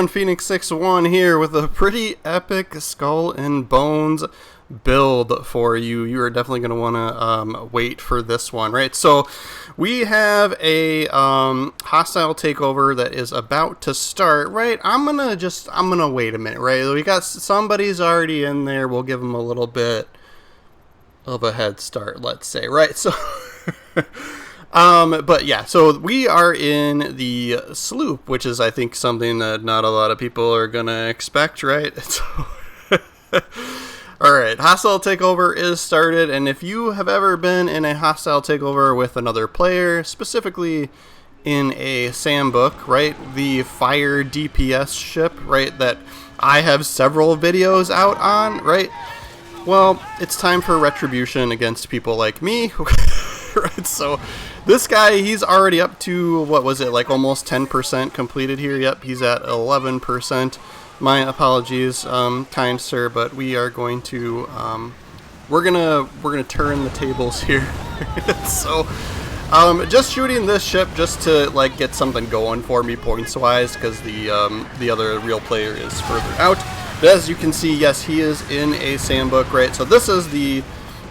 everyone, Phoenix 6-1 here with a pretty epic Skull and Bones build for you. You are definitely going to want to wait for this one, right? So we have a hostile takeover that is about to start, right? I'm gonna wait a minute, right? We got somebody's already in there. We'll give them a little bit of a head start, let's say, right? So but yeah, so we are in the sloop, which is, I think, something that not a lot of people are gonna expect, right? So alright, hostile takeover is started, and if you have ever been in a hostile takeover with another player, specifically in a Sambuk, right, the fire DPS ship, right, that I have several videos out on, right, well, it's time for retribution against people like me. Right, so this guy, he's already up to, what was it, like almost 10% completed here. Yep, he's at 11%. My apologies, kind sir, but we are going to we're gonna turn the tables here. So just shooting this ship just to like get something going for me points wise, because the other real player is further out. But as you can see, yes, he is in a Sambuk, right? So this is the,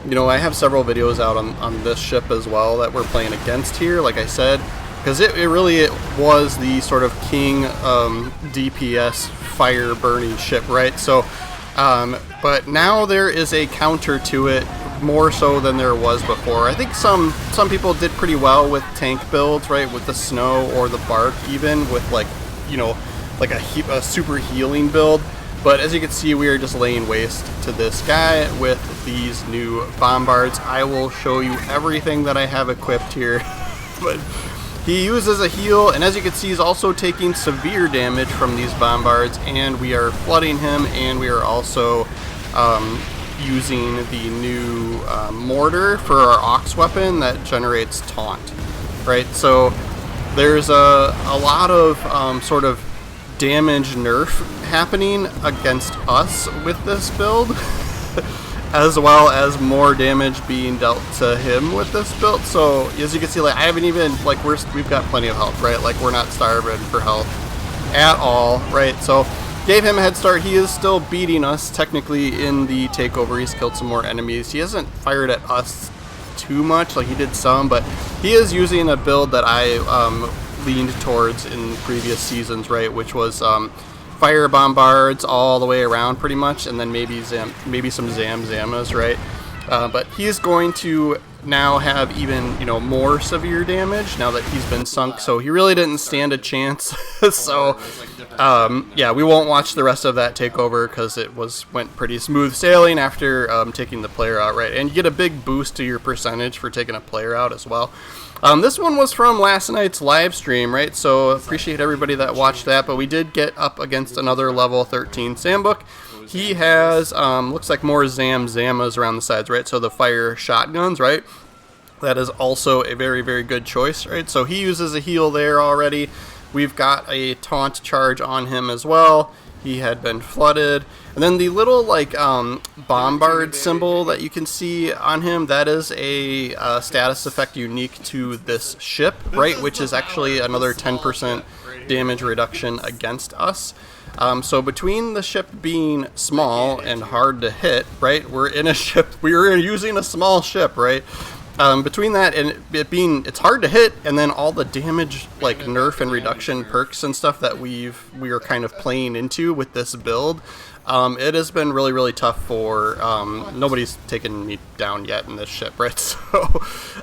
you know, I have several videos out on this ship as well that we're playing against here, like I said, because it really was the sort of king DPS fire burning ship, right? So but now there is a counter to it, more so than there was before. I think some people did pretty well with tank builds, right, with the snow or the bark, even with, like, you know, like a super healing build. But as you can see, we are just laying waste to this guy with these new bombards. I will show you everything that I have equipped here. But he uses a heal, and as you can see, he's also taking severe damage from these bombards, and we are flooding him, and we are also using the new mortar for our ox weapon that generates taunt, right? So there's a lot of sort of damage nerf happening against us with this build, as well as more damage being dealt to him with this build. So as you can see, like, I haven't even, like, we've got plenty of health, right? Like, we're not starving for health at all, right? So gave him a head start. He is still beating us technically in the takeover. He's killed some more enemies. He hasn't fired at us too much, like he did some, but he is using a build that I leaned towards in previous seasons, right, which was fire bombards all the way around pretty much, and then maybe some Zammas, right? But he's going to now have even, you know, more severe damage now that he's been sunk, so he really didn't stand a chance. So yeah, we won't watch the rest of that takeover because it went pretty smooth sailing after taking the player out, right? And you get a big boost to your percentage for taking a player out as well. This one was from last night's live stream, right? So appreciate everybody that watched that, but we did get up against another level 13 Sambuk. He has, looks like more Zammas around the sides, right? So the fire shotguns, right? That is also a very, very good choice, right? So he uses a heal there already. We've got a taunt charge on him as well. He had been flooded. And then the little, like, bombard symbol that you can see on him, that is a status effect unique to this ship, right? Which is actually another 10% damage reduction against us. So between the ship being small and hard to hit, right? We're in a ship, we're using a small ship, right? Between that and it being, it's hard to hit, and then all the damage, like nerf and reduction perks and stuff that we are kind of playing into with this build, it has been really, really tough for, nobody's taken me down yet in this ship, right? So,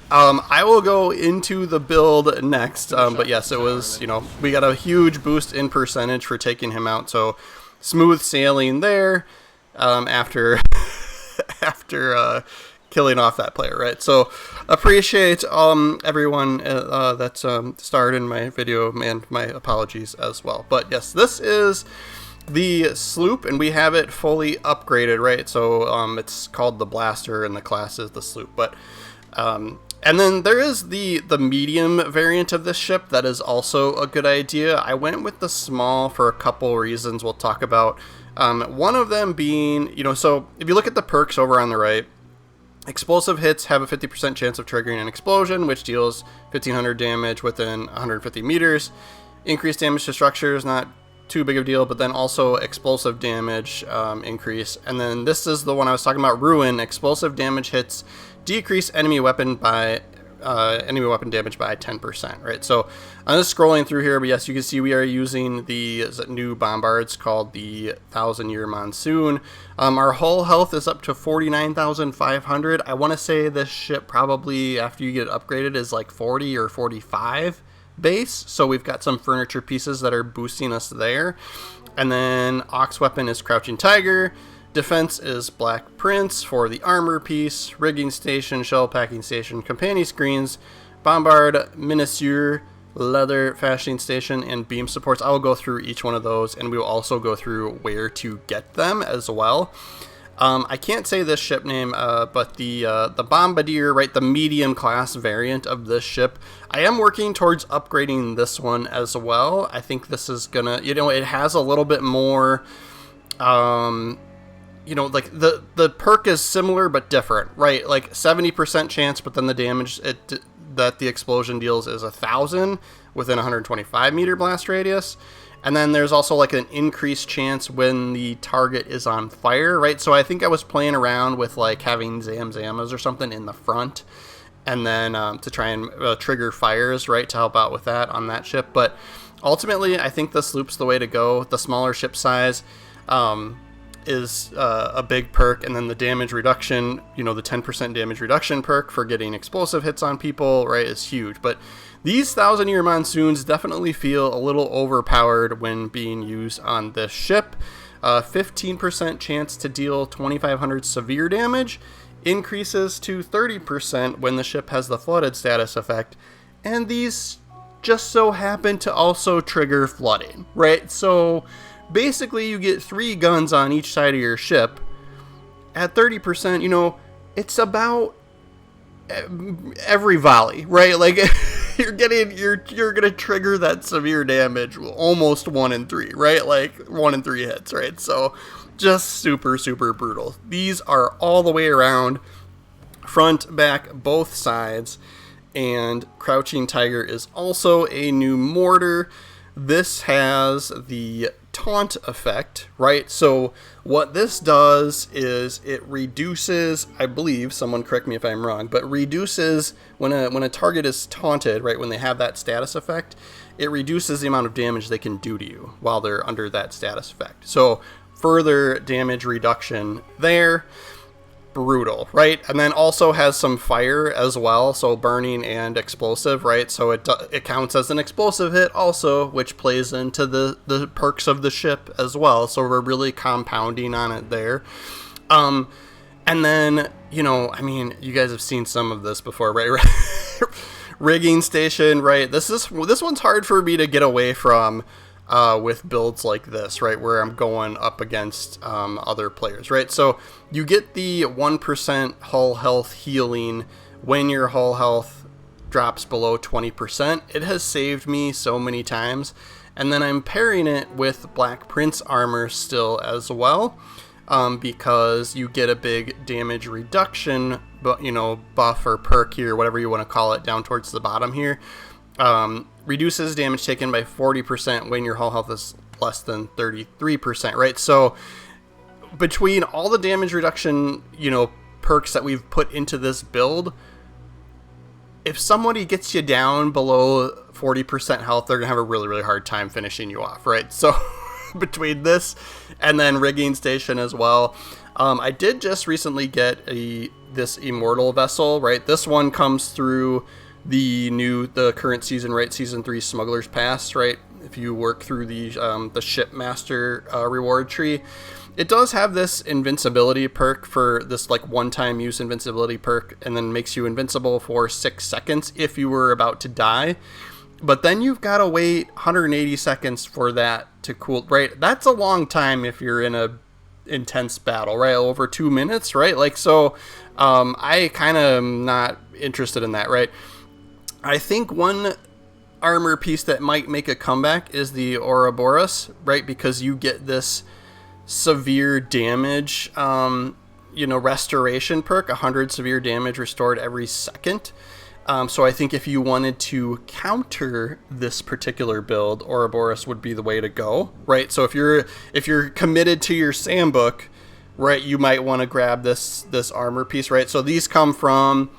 I will go into the build next, but yes, it was, you know, we got a huge boost in percentage for taking him out, so smooth sailing there, after killing off that player, right? So appreciate everyone that's starred in my video, and my apologies as well. But yes, this is the sloop, and we have it fully upgraded, right? So it's called the Blaster, and the class is the sloop. But and then there is the medium variant of this ship that is also a good idea. I went with the small for a couple reasons we'll talk about. One of them being, you know, so if you look at the perks over on the right, explosive hits have a 50% chance of triggering an explosion, which deals 1500 damage within 150 meters. Increased damage to structures not too big of a deal, but then also explosive damage increase. And then this is the one I was talking about, Ruin. Explosive damage hits decrease enemy weapon damage by 10%, right? So I'm just scrolling through here, but yes, you can see we are using the new bombards called the 1,000-year Monsoon. Our hull health is up to 49,500. I want to say this ship probably, after you get upgraded, is like 40 or 45 base, so we've got some furniture pieces that are boosting us there. And then Ox weapon is Crouching Tiger. Defense is Black Prince for the armor piece. Rigging station, shell packing station, companion screens, bombard, Minusure, leather fashioning station, and beam supports. I will go through each one of those, and we will also go through where to get them as well. I can't say this ship name, but the Bombardier, right, the medium class variant of this ship, I am working towards upgrading this one as well. I think this is gonna, it has a little bit more, like the perk is similar but different, right? Like 70% chance, but then the damage that the explosion deals is 1,000 within 125 meter blast radius. And then there's also like an increased chance when the target is on fire, right? So I think I was playing around with like having Zamzamas or something in the front, and then to try and trigger fires, right, to help out with that on that ship. But ultimately, I think the sloop's the way to go. The smaller ship size is a big perk, and then the damage reduction, the 10% damage reduction perk for getting explosive hits on people, right, is huge. But these 1,000-year Monsoons definitely feel a little overpowered when being used on this ship. 15% chance to deal 2,500 severe damage, increases to 30% when the ship has the flooded status effect, and these just so happen to also trigger flooding, right? So basically you get 3 guns on each side of your ship. At 30%, it's about every volley, right? Like you're gonna trigger that severe damage almost 1 in 3, right? Like 1 in 3 hits, right? So just super, super brutal. These are all the way around, front, back, both sides. And Crouching Tiger is also a new mortar. This has the taunt effect, right? So what this does is it reduces, I believe, someone correct me if I'm wrong, but reduces when a target is taunted, right, when they have that status effect, it reduces the amount of damage they can do to you while they're under that status effect. So further damage reduction there. Brutal, right? And then also has some fire as well, so burning and explosive, right? So it counts as an explosive hit also, which plays into the perks of the ship as well. So we're really compounding on it there. And then, you guys have seen some of this before, right? Rigging station, right? This one's hard for me to get away from with builds like this, right, where I'm going up against other players, right? So you get the 1% hull health healing when your hull health drops below 20%. It has saved me so many times. And then I'm pairing it with Black Prince armor still as well, because you get a big damage reduction, but buff or perk here, whatever you want to call it, down towards the bottom here. Reduces damage taken by 40% when your hull health is less than 33%, right? So between all the damage reduction, perks that we've put into this build, if somebody gets you down below 40% health, they're gonna have a really, really hard time finishing you off, right? So between this and then rigging station as well, I did just recently get this immortal vessel, right? This one comes through the current season, right? Season 3 Smuggler's Pass, right? If you work through the Shipmaster reward tree, it does have this invincibility perk for this like one-time use invincibility perk, and then makes you invincible for 6 seconds if you were about to die. But then you've got to wait 180 seconds for that to cool, right? That's a long time if you're in a intense battle, right? Over 2 minutes, right? Like, so I kind of am not interested in that, right? I think one armor piece that might make a comeback is the Ouroboros, right? Because you get this severe damage, restoration perk, 100 severe damage restored every second. So I think if you wanted to counter this particular build, Ouroboros would be the way to go, right? So if you're committed to your Sambuk, right, you might want to grab this armor piece, right? So these come from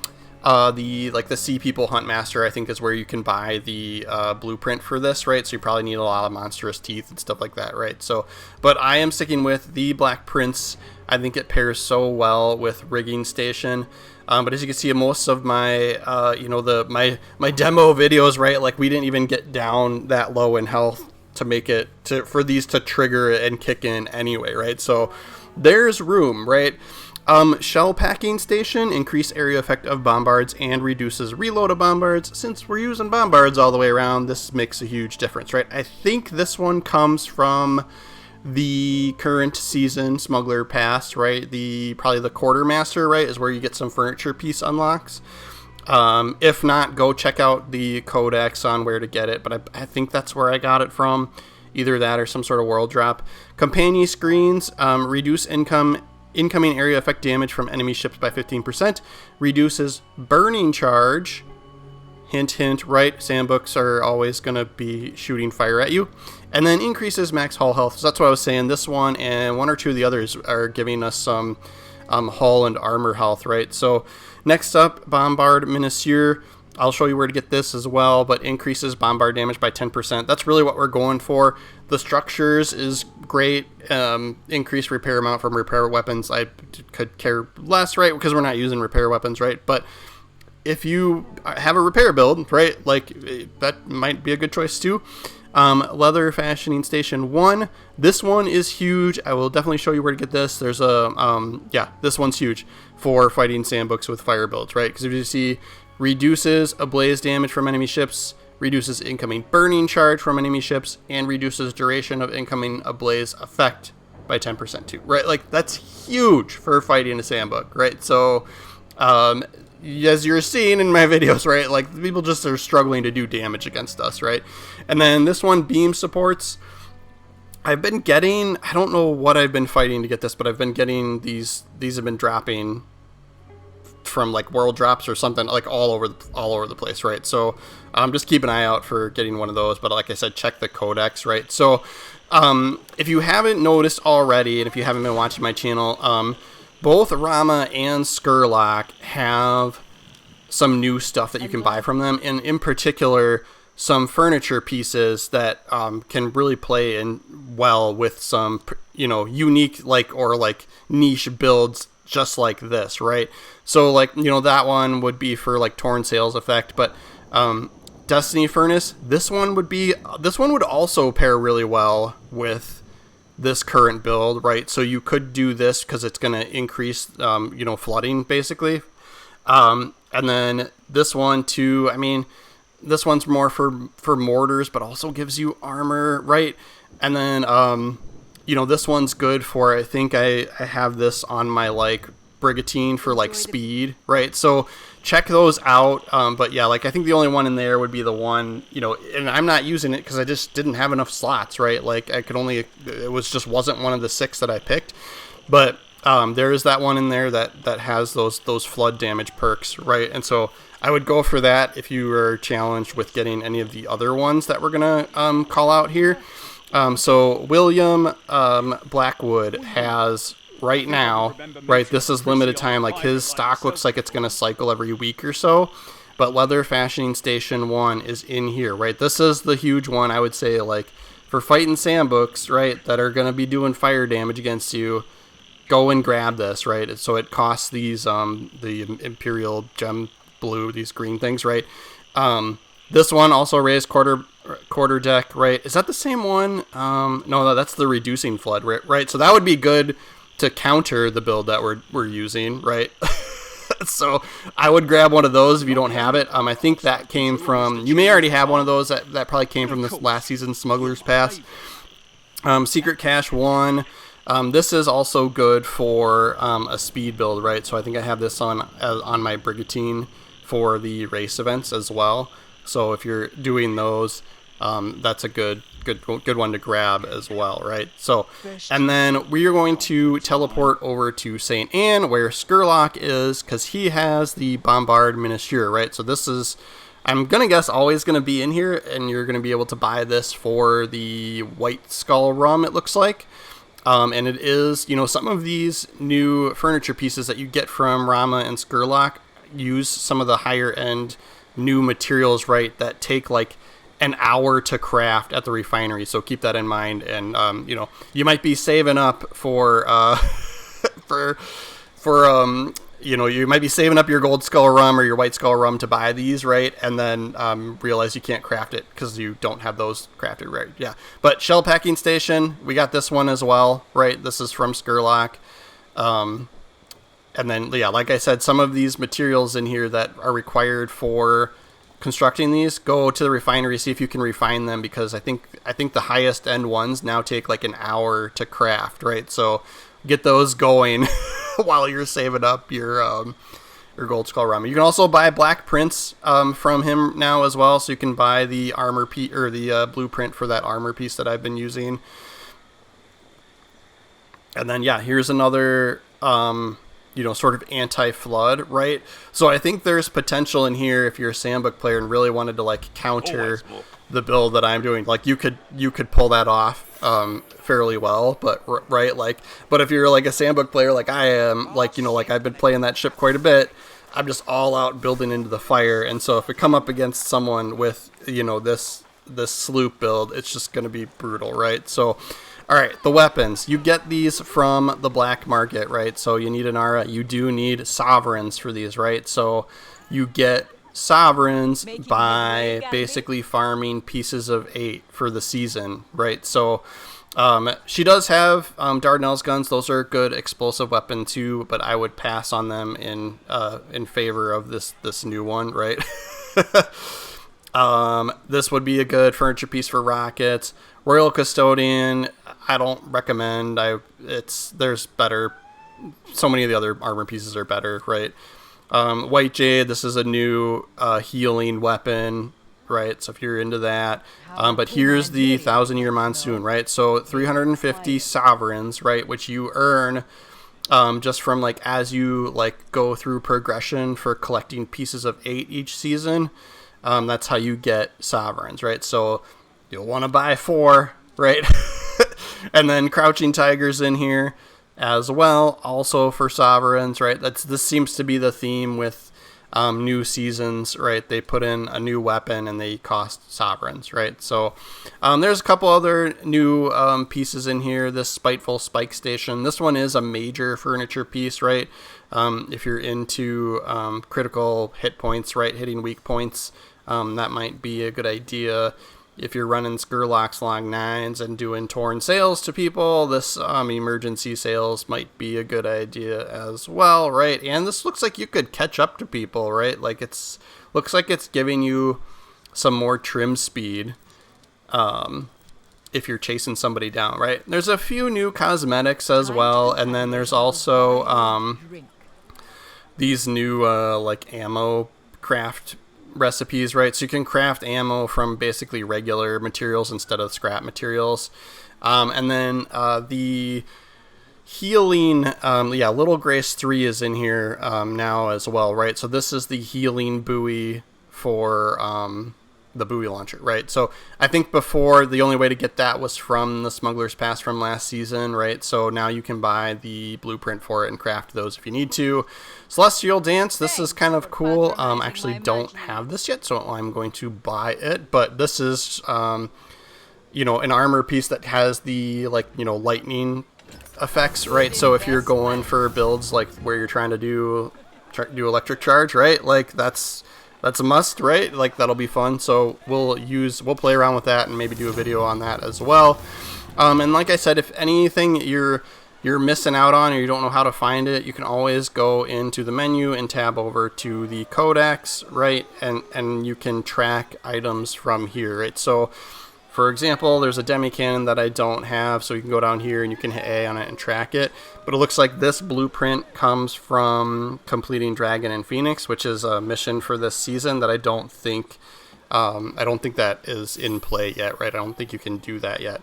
the Sea People Hunt Master, I think, is where you can buy the blueprint for this, right? So you probably need a lot of monstrous teeth and stuff like that, right? So, but I am sticking with the Black Prince. I think it pairs so well with Rigging Station. But as you can see, most of my, my demo videos, right, like we didn't even get down that low in health to make it for these to trigger and kick in anyway, right? So there's room, right? Shell Packing Station, increase area effect of bombards and reduces reload of bombards. Since we're using bombards all the way around, this makes a huge difference, right? I think this one comes from the current season Smuggler Pass, right? Probably the Quartermaster, right, is where you get some furniture piece unlocks. If not, go check out the codex on where to get it, but I think that's where I got it from. Either that or some sort of world drop. Companion Screens, reduce incoming area effect damage from enemy ships by 15%, reduces burning charge. Hint, hint, right? Sambuks are always going to be shooting fire at you. And then increases max hull health. So that's what I was saying. This one and one or two of the others are giving us some hull and armor health, right? So next up, Bombard Minister. I'll show you where to get this as well, but increases bombard damage by 10%. That's really what we're going for. The structures is great. Increased repair amount from repair weapons. I could care less, right? Because we're not using repair weapons, right? But if you have a repair build, right, like that might be a good choice too. Leather Fashioning Station 1. This one is huge. I will definitely show you where to get this. There's this one's huge for fighting Sambuks with fire builds, right? Because if you see, reduces ablaze damage from enemy ships, reduces incoming burning charge from enemy ships, and reduces duration of incoming ablaze effect by 10% too, right? Like that's huge for fighting a Sambuk, right? So, as you're seeing in my videos, right, like people just are struggling to do damage against us, right? And then this one, beam supports. I've been getting, I don't know what I've been fighting to get this, but I've been getting these have been dropping from like world drops or something, like all over the place, right? So just keep an eye out for getting one of those. But like I said, check the codex, right? So if you haven't noticed already, and if you haven't been watching my channel, both Rama and Skurlock have some new stuff that you can buy from them, and in particular some furniture pieces that can really play in well with some unique or niche builds just like this, right? So that one would be for like torn sails effect, but Destiny Furnace, this one would also pair really well with this current build, right? So you could do this because it's going to increase flooding basically, and then this one too. I mean, this one's more for mortars, but also gives you armor, right? And then this one's good for, I think I have this on my brigantine for speed, right? So check those out. But yeah, I think the only one in there would be the one, and I'm not using it because I just didn't have enough slots, right? It wasn't one of the 6 that I picked. But there is that one in there that has those flood damage perks, right? And so I would go for that if you were challenged with getting any of the other ones that we're gonna call out here. So William Blackwood has right now, right, this is limited time, his stock looks like it's going to cycle every week or so, but Leather Fashioning Station 1 is in here, right? This is the huge one, I would say, for fighting Sambuks, right, that are going to be doing fire damage against you. Go and grab this, right? So it costs these, the Imperial Gem Blue, these green things, right? This one also raised quarter deck, right? Is that the same one? No, that's the Reducing Flood, right? So that would be good to counter the build that we're using, right? So I would grab one of those if you don't have it. I think that came from, you may already have one of those, that probably came from this last season Smuggler's Pass. Secret Cache 1. This is also good for a speed build, right? So I think I have this on my brigantine for the race events as well. So if you're doing those, that's a good good one to grab as well, right? So, and then we are going to teleport over to St. Anne, where Skurlock is, because he has the Bombard Miniature, right? So this is, I'm going to guess, always going to be in here, and you're going to be able to buy this for the White Skull rum, it looks like. And it is, you know, some of these new furniture pieces that you get from Rama and Skurlock use some of the higher end new materials, right, that take like an hour to craft at the refinery. So keep that in mind. And, you know, you might be saving up for, you know, you might be saving up your Gold Skull rum or your White Skull rum to buy these, right? And then realize you can't craft it because you don't have those crafted, right? Yeah. But Shell Packing Station, we got this one as well, right? This is from Skurlock. And then, yeah, like I said, some of these materials in here that are required for constructing these, go to the refinery, see if you can refine them, because I think the highest end ones now take like an hour to craft, right? So get those going while you're saving up your Gold Skull rum. You can also buy black prints from him now as well, so you can buy the armor piece or the blueprint for that armor piece that I've been using. And then, yeah, here's another you know, sort of anti-flood, right? So I think there's potential in here if you're a Sambuk player and really wanted to like counter the build that I'm doing. Like you could pull that off fairly well, but right, like, but if you're like a Sambuk player like I am, like, you know, like I've been playing that ship quite a bit, I'm just all out building into the fire. And so if we come up against someone with, you know, this sloop build, it's just going to be brutal, right? So all right, the weapons. You get these from the black market, right? So you need an aura. You do need sovereigns for these, right? So you get sovereigns by basically farming pieces of 8 for the season, right? So she does have Dardanel's guns. Those are a good explosive weapon too, but I would pass on them in favor of this new one, right? This would be a good furniture piece for rockets. Royal Custodian, I don't recommend. There's better. So many of the other armor pieces are better, right? White Jade, this is a new healing weapon, right? So if you're into that. But here's the 1,000-year Monsoon, right? So 350 sovereigns, right? Which you earn just from like as you like go through progression for collecting pieces of 8 each season. That's how you get sovereigns, right? So you'll want to buy 4, right? And then Crouching Tiger's in here as well, also for sovereigns, right? This seems to be the theme with new seasons, right? They put in a new weapon and they cost sovereigns, right? So there's a couple other new pieces in here. This Spiteful Spike Station. This one is a major furniture piece, right? If you're into critical hit points, right? Hitting weak points, that might be a good idea. If you're running Skurlock's Long 9s and doing torn sails to people, this emergency sails might be a good idea as well, right? And this looks like you could catch up to people, right? Like looks like it's giving you some more trim speed if you're chasing somebody down, right? There's a few new cosmetics as well, and then there's also these new like ammo craft recipes, right? So you can craft ammo from basically regular materials instead of scrap materials. And then the healing, Little Grace 3 is in here now as well, right? So this is the healing buoy for the buoy launcher, right? So I think before the only way to get that was from the Smuggler's Pass from last season, right? So now you can buy the blueprint for it and craft those if you need to. Celestial Dance, this is kind of cool. I actually don't have this yet, so I'm going to buy it. But this is, you know, an armor piece that has the, like, you know, lightning effects, right? So if you're going for builds like where you're trying to do electric charge, right? Like that's a must, right? Like that'll be fun. So we'll play around with that and maybe do a video on that as well. And like I said, if anything you're missing out on or you don't know how to find it, you can always go into the menu and tab over to the codex, right? And you can track items from here, right? So for example, there's a demi cannon that I don't have, so you can go down here and you can hit A on it and track it. But it looks like this blueprint comes from completing Dragon and Phoenix, which is a mission for this season that I don't think I don't think that is in play yet, right? I don't think you can do that yet.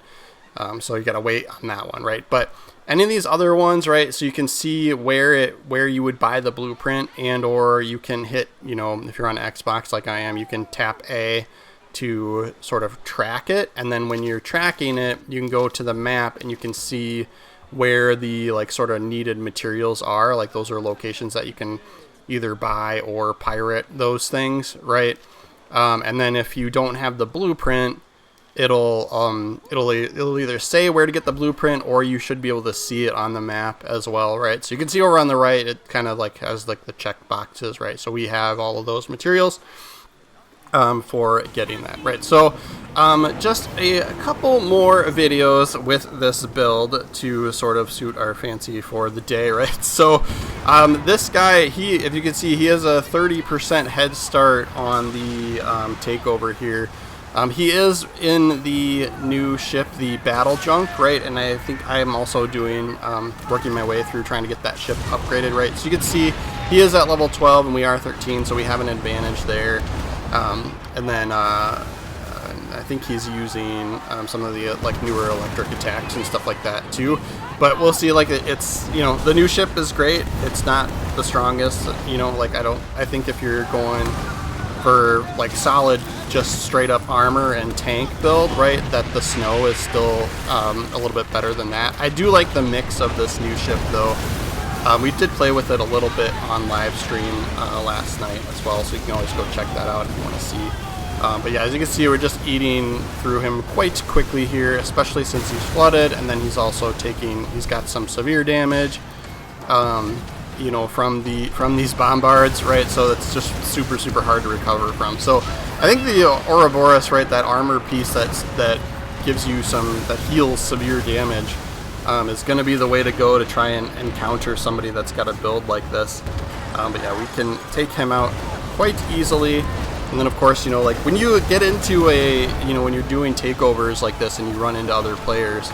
So you gotta wait on that one, right? But any of these other ones, right? So you can see where you would buy the blueprint, and or you can hit, if you're on Xbox like I am, you can tap A to sort of track it, and then when you're tracking it, you can go to the map and you can see where the like sort of needed materials are. Like those are locations that you can either buy or pirate those things, right? And then if you don't have the blueprint, it'll either say where to get the blueprint, or you should be able to see it on the map as well, right? So you can see over on the right, it kind of like has like the check boxes, right? So we have all of those materials for getting that, right? So just a couple more videos with this build to sort of suit our fancy for the day, right? So this guy, if you can see, he has a 30% head start on the takeover here. He is in the new ship, the Battle Junk, right? And I think I am also doing, working my way through trying to get that ship upgraded, right? So you can see he is at level 12 and we are 13, so we have an advantage there. And then I think he's using some of the like newer electric attacks and stuff like that too. But we'll see. Like it's the new ship is great. It's not the strongest. Like I think if you're going for like solid, just straight up armor and tank build, right, that the snow is still a little bit better than that. I do like the mix of this new ship though. We did play with it a little bit on live stream last night as well, so you can always go check that out if you want to see. But yeah, as you can see, we're just eating through him quite quickly here, especially since he's flooded, and then he's also he's got some severe damage, from these bombards, right? So it's just super, super hard to recover from. So I think the Ouroboros, right, that armor piece that gives you that heals severe damage, is going to be the way to go to try and encounter somebody that's got a build like this. But yeah, we can take him out quite easily. And then of course, like when you get into when you're doing takeovers like this and you run into other players,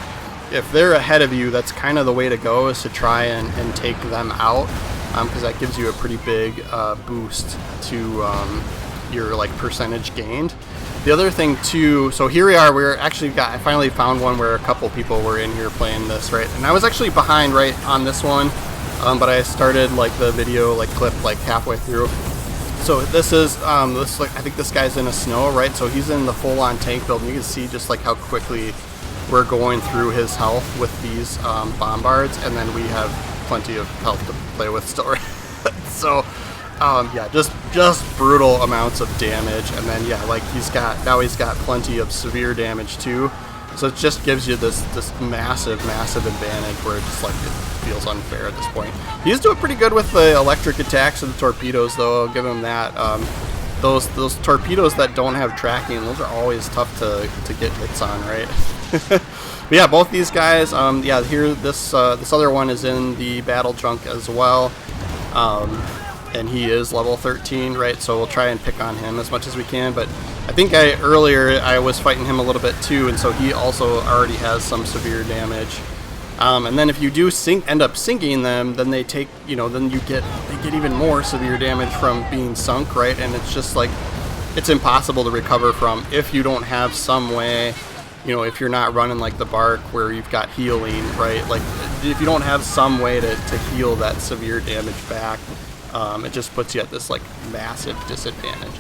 if they're ahead of you, that's kind of the way to go, is to try and take them out, because that gives you a pretty big boost to your like percentage gained. The other thing too, so here we are, I finally found one where a couple people were in here playing this, right? And I was actually behind right on this one, but I started like the video clip like halfway through. So this is, I think this guy's in a snow, right? So he's in the full-on tank build, and you can see just like how quickly we're going through his health with these bombards, and then we have plenty of health to play with still, right? So yeah, just brutal amounts of damage, and then yeah, like he's got plenty of severe damage too. So it just gives you this massive advantage where it just like it feels unfair at this point. He's doing pretty good with the electric attacks and the torpedoes, though. I'll give him that. Those torpedoes that don't have tracking, those are always tough to get hits on, right? But yeah, both these guys. Yeah, here this other one is in the Battle Junk as well. And he is level 13, right? So we'll try and pick on him as much as we can. But I think earlier I was fighting him a little bit too, and so he also already has some severe damage. And then if you do end up sinking them, then they take, then they get even more severe damage from being sunk, right? And it's just like, it's impossible to recover from if you don't have some way, if you're not running like the bark where you've got healing, right? Like if you don't have some way to heal that severe damage back, it just puts you at this like massive disadvantage.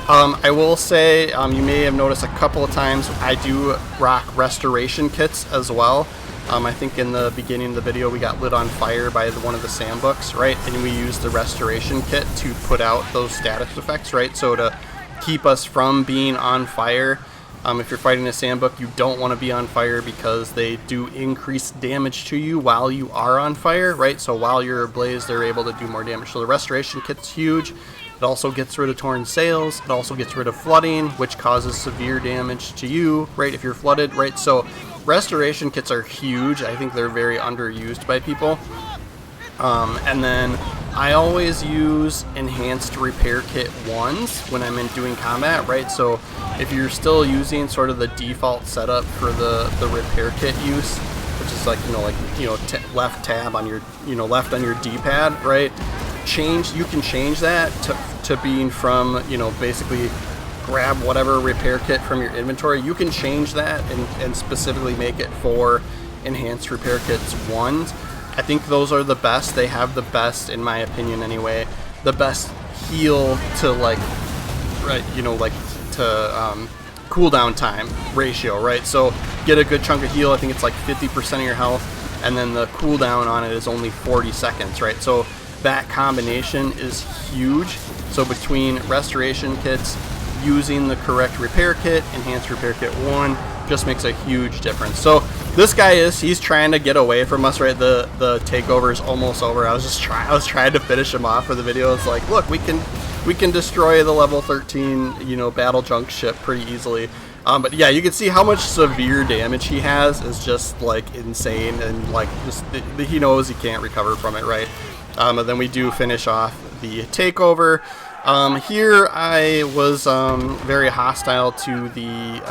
I will say, you may have noticed a couple of times I do rock restoration kits as well. I think in the beginning of the video we got lit on fire by one of the Sambuks, right? And we used the restoration kit to put out those status effects, right? So to keep us from being on fire. If you're fighting a Sambuk, you don't want to be on fire because they do increase damage to you while you are on fire, right? So while you're ablaze, they're able to do more damage. So the restoration kit's huge. It also gets rid of torn sails. It also gets rid of flooding, which causes severe damage to you, right, if you're flooded, right? So restoration kits are huge. I think they're very underused by people. And then I always use enhanced repair kit 1s when I'm doing combat, right? So if you're still using sort of the default setup for the repair kit use, which is like, left tab on your, left on your D-pad, right? You can change that to being from, basically grab whatever repair kit from your inventory. You can change that and specifically make it for enhanced repair kits 1s. I think those are the best. They have the best, in my opinion anyway, the best heal to like, right, you know, like to cooldown time ratio, right? So get a good chunk of heal. I think it's like 50% of your health, and then the cooldown on it is only 40 seconds, right? So that combination is huge. So between restoration kits, using the correct repair kit, enhanced repair kit 1, just makes a huge difference. So this guy he's trying to get away from us, right? The takeover is almost over. I was trying to finish him off for the video. It's like, look, we can destroy the level 13, you know, battle junk ship pretty easily. But yeah, you can see how much severe damage he has is just like insane, and like just he knows he can't recover from it, right? And then we do finish off the takeover. Here I was very hostile to these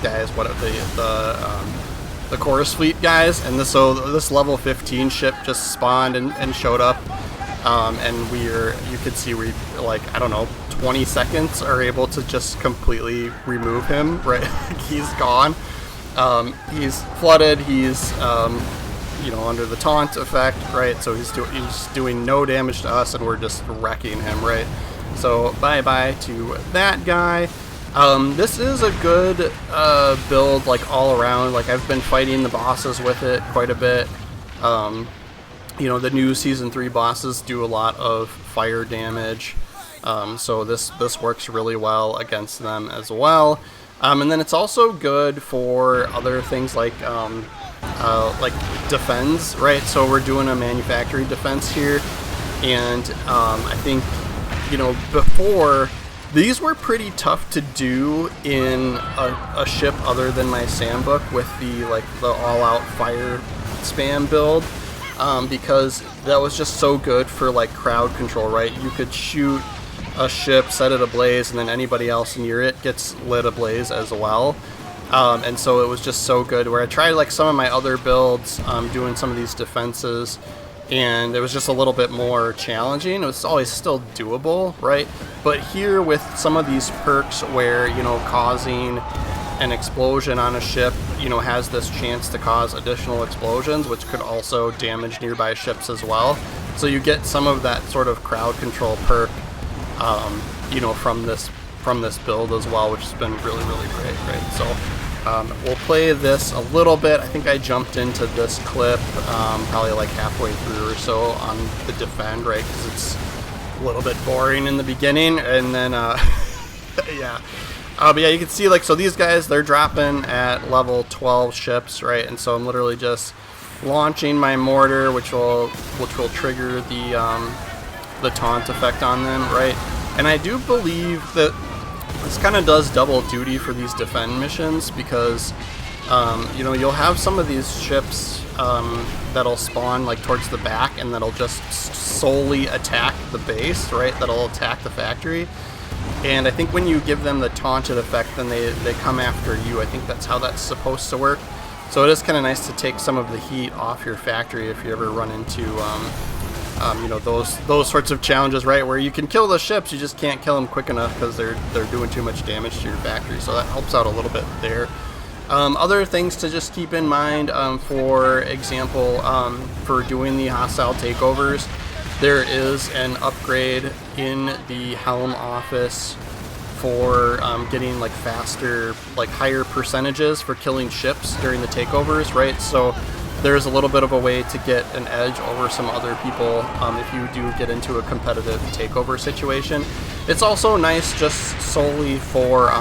guys, the chorus fleet guys, and so this level 15 ship just spawned and showed up, and you could see we, like, I don't know, 20 seconds are able to just completely remove him, right? He's gone. He's flooded. He's you know, under the taunt effect, right? So he's doing no damage to us, and we're just wrecking him, right? So bye-bye to that guy. This is a good build, like, all around. Like, I've been fighting the bosses with it quite a bit. You know, the new Season 3 bosses do a lot of fire damage, so this works really well against them as well. And then it's also good for other things like defense, right? So we're doing a manufacturing defense here, and I think, you know, before, these were pretty tough to do in a ship other than my Sambuk with the all-out fire spam build, because that was just so good for like crowd control, right? You could shoot a ship, set it ablaze, and then anybody else near it gets lit ablaze as well. And so it was just so good, where I tried like some of my other builds, doing some of these defenses, and it was just a little bit more challenging. It was always still doable, right? But here with some of these perks where, you know, causing an explosion on a ship, you know, has this chance to cause additional explosions, which could also damage nearby ships as well. So you get some of that sort of crowd control perk, you know, from this build as well, which has been really, really great, right? So we'll play this a little bit. I think I jumped into this clip probably like halfway through or so on the defend, right? Because it's a little bit boring in the beginning, and then yeah. But yeah, you can see, like, so these guys, they're dropping at level 12 ships, right? And so I'm literally just launching my mortar, which will trigger the taunt effect on them, right? And I do believe that this kind of does double duty for these defend missions, because you know, you'll have some of these ships that'll spawn like towards the back, and that'll just solely attack the base, right? That'll attack the factory. And I think when you give them the taunted effect, then they come after you. I think that's how that's supposed to work. So it is kind of nice to take some of the heat off your factory if you ever run into you know, those sorts of challenges, right, where you can kill the ships, you just can't kill them quick enough because they're doing too much damage to your factory. So that helps out a little bit there. Other things to just keep in mind, for example, for doing the hostile takeovers, there is an upgrade in the helm office for getting like faster, like higher percentages for killing ships during the takeovers, right? So there's a little bit of a way to get an edge over some other people if you do get into a competitive takeover situation. It's also nice just solely for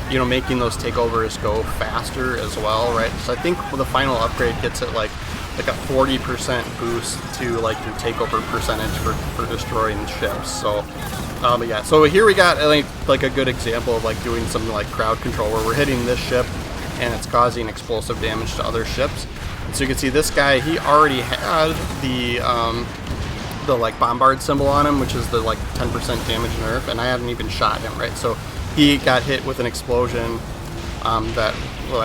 you know, making those takeovers go faster as well, right? So I think the final upgrade gets it like a 40% boost to like your takeover percentage for destroying ships. So yeah, so here we got like a good example of like doing some like crowd control where we're hitting this ship and it's causing explosive damage to other ships. So you can see this guy, he already had the like bombard symbol on him, which is the like 10% damage nerf, and I hadn't even shot him, right? So he got hit with an explosion that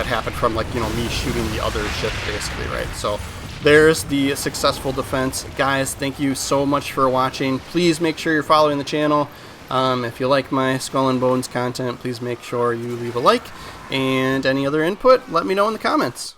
happened from, like, you know, me shooting the other ship basically, right? So there's the successful defense. Guys, thank you so much for watching. Please make sure you're following the channel. If you like my Skull and Bones content, please make sure you leave a like, and any other input, let me know in the comments.